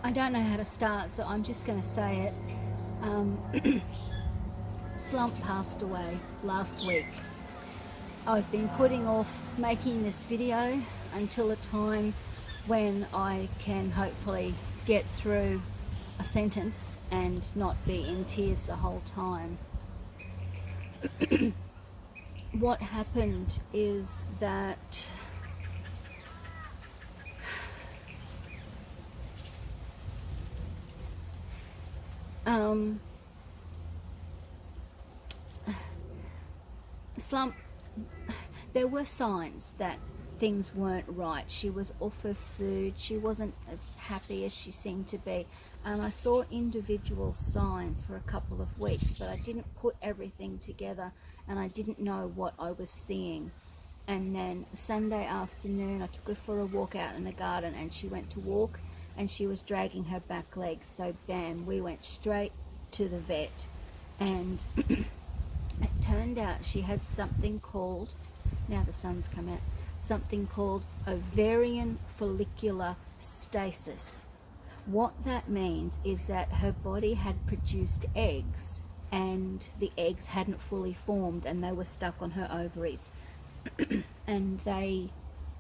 I don't know how to start, so I'm just going to say it. Slump passed away last week. I've been putting off making this video until a time when I can hopefully get through a sentence and not be in tears the whole time. What happened is that Slump, there were signs that things weren't right. She was off her food, she wasn't as happy as she seemed to be, and I saw individual signs for a couple of weeks, but I didn't put everything together and I didn't know what I was seeing. And then Sunday afternoon I took her for a walk out in the garden, and she went to walk and she was dragging her back legs, so bam, we went straight to the vet. And it turned out she had something called, now the sun's come out, something called Ovarian Follicular Stasis. What that means is that her body had produced eggs and the eggs hadn't fully formed and they were stuck on her ovaries and they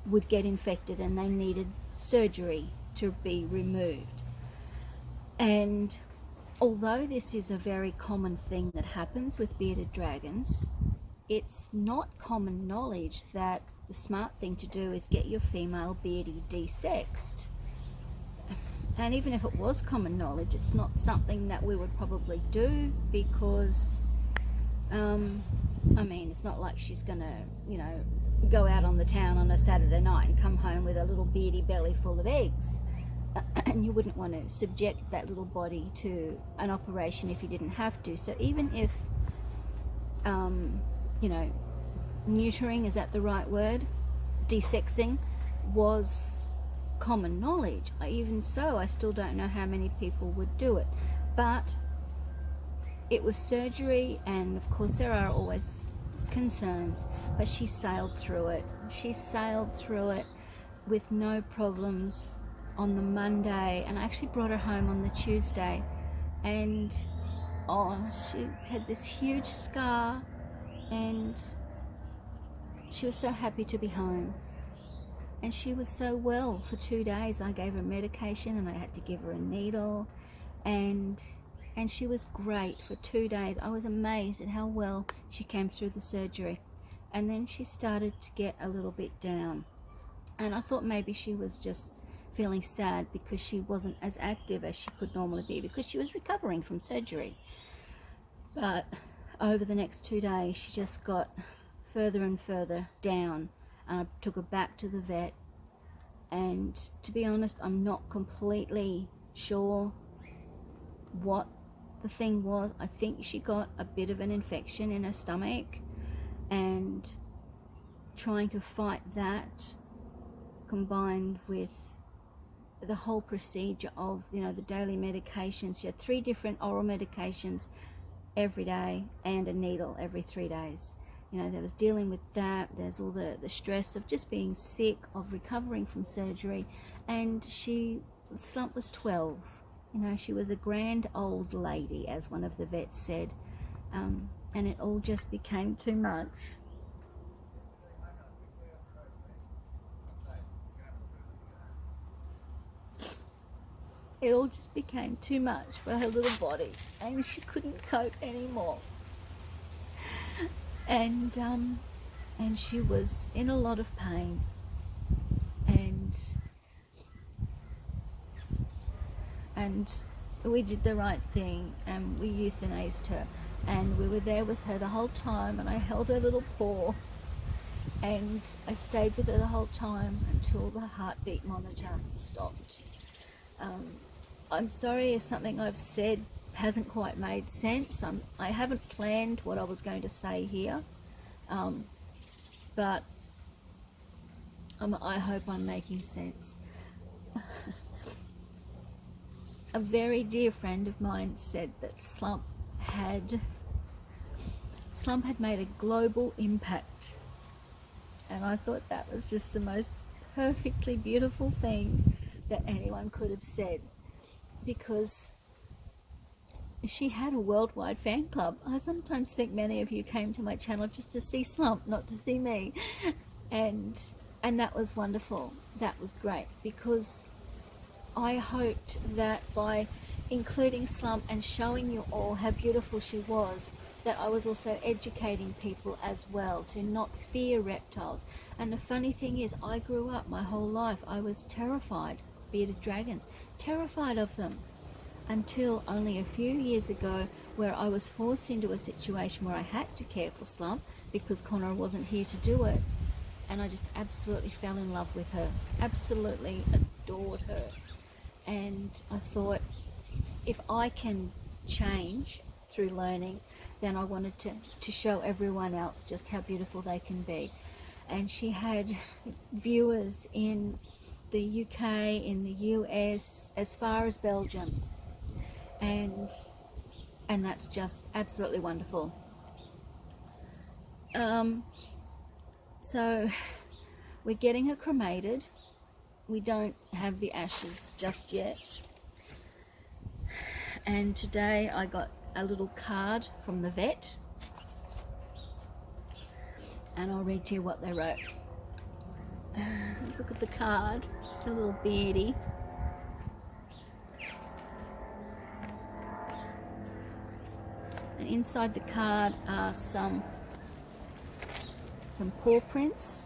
would get infected and they needed surgery to be removed. And although this is a very common thing that happens with bearded dragons, it's not common knowledge that the smart thing to do is get your female beardy desexed. And even if it was common knowledge, it's not something that we would probably do because, I mean, it's not like she's gonna, go out on the town on a Saturday night and come home with a little beardy belly full of eggs. And you wouldn't want to subject that little body to an operation if you didn't have to. So even if, neutering, is that the right word? Desexing was common knowledge. Even so, I still don't know how many people would do it. But it was surgery, and of course there are always concerns, but she sailed through it. She sailed through it with no problems on the Monday, and I actually brought her home on the Tuesday, and she had this huge scar and she was so happy to be home, and she was so well for 2 days. I gave her medication and I had to give her a needle, and she was great for 2 days. I was amazed at how well she came through the surgery. And then she started to get a little bit down, and I thought maybe she was just feeling sad because she wasn't as active as she could normally be because she was recovering from surgery. But over the next 2 days she just got further and further down, and I took her back to the vet, and to be honest, I'm not completely sure what the thing was. I think she got a bit of an infection in her stomach, and trying to fight that combined with the whole procedure of the daily medications. She had 3 different oral medications every day and a needle every 3 days. There was dealing with that. There's all the stress of just being sick, of recovering from surgery, and Slump was 12. She was a grand old lady, as one of the vets said, and it all just became too much. It all just became too much for her little body, and she couldn't cope anymore. And she was in a lot of pain, and we did the right thing, and we euthanized her, and we were there with her the whole time, and I held her little paw, and I stayed with her the whole time until the heartbeat monitor stopped. I'm sorry if something I've said hasn't quite made sense. I haven't planned what I was going to say here, but I hope I'm making sense. A very dear friend of mine said that Slump had made a global impact, and I thought that was just the most perfectly beautiful thing that anyone could have said. because she had a worldwide fan club. I sometimes think many of you came to my channel just to see Slump, not to see me. And that was wonderful. That was great, because I hoped that by including Slump and showing you all how beautiful she was, that I was also educating people as well to not fear reptiles. And the funny thing is, I grew up my whole life, I was terrified of bearded dragons, terrified of them, until only a few years ago, where I was forced into a situation where I had to care for Slump because Connor wasn't here to do it. And I just absolutely fell in love with her, absolutely adored her. And I thought, if I can change through learning, then I wanted to show everyone else just how beautiful they can be. And she had viewers in the UK, in the US, as far as Belgium. And that's just absolutely wonderful. So we're getting her cremated. We don't have the ashes just yet. And today I got a little card from the vet, and I'll read to you what they wrote. Look at the card, it's a little beardy. And inside the card are some paw prints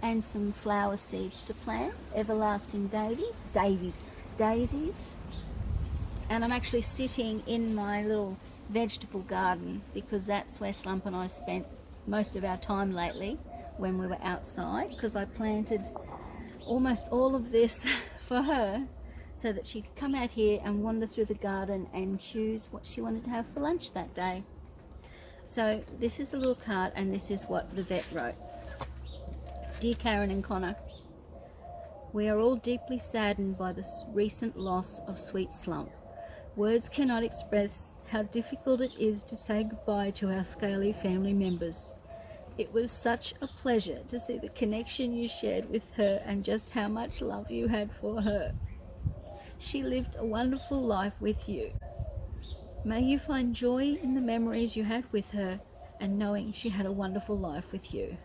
and some flower seeds to plant, everlasting daisies. And I'm actually sitting in my little vegetable garden, because that's where Slump and I spent most of our time lately when we were outside, because I planted almost all of this for her so that she could come out here and wander through the garden and choose what she wanted to have for lunch that day. So this is the little card, and this is what the vet wrote. Dear Karen and Connor, we are all deeply saddened by the recent loss of sweet Slump. Words cannot express how difficult it is to say goodbye to our scaly family members. It was such a pleasure to see the connection you shared with her and just how much love you had for her. She lived a wonderful life with you. May you find joy in the memories you had with her and knowing she had a wonderful life with you.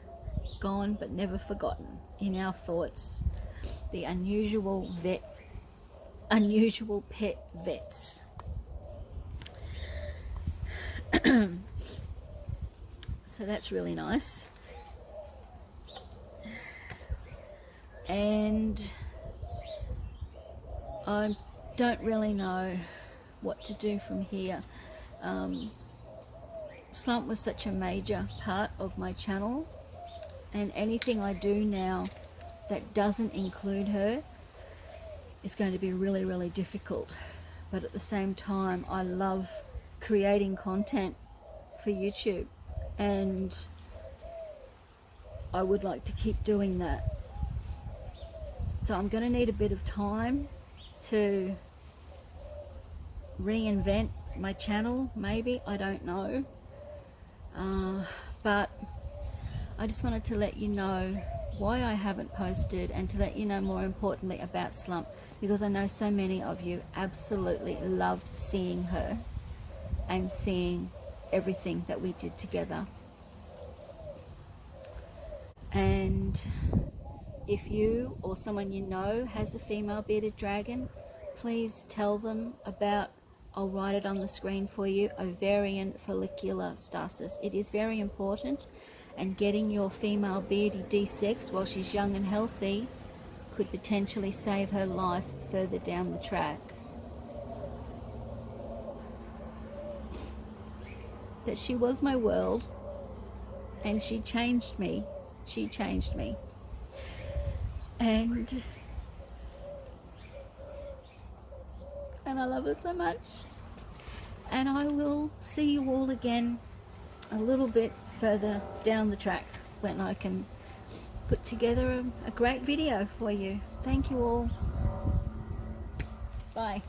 Gone but never forgotten. In our thoughts, the unusual pet vets. So that's really nice. And I don't really know what to do from here. Slump was such a major part of my channel, and anything I do now that doesn't include her is going to be really, really difficult. But at the same time, I love creating content for YouTube, and I would like to keep doing that. So I'm going to need a bit of time to reinvent my channel, maybe, I don't know. But I just wanted to let you know why I haven't posted, and to let you know more importantly about Slump, because I know so many of you absolutely loved seeing her and seeing everything that we did together. And if you or someone you know has a female bearded dragon, please tell them about, I'll write it on the screen for you, Ovarian Follicular Stasis. It is very important, and getting your female beardie desexed while she's young and healthy could potentially save her life further down the track. That she was my world, and she changed me. She changed me. And I love her so much. And I will see you all again a little bit further down the track when I can put together a great video for you. Thank you all. Bye.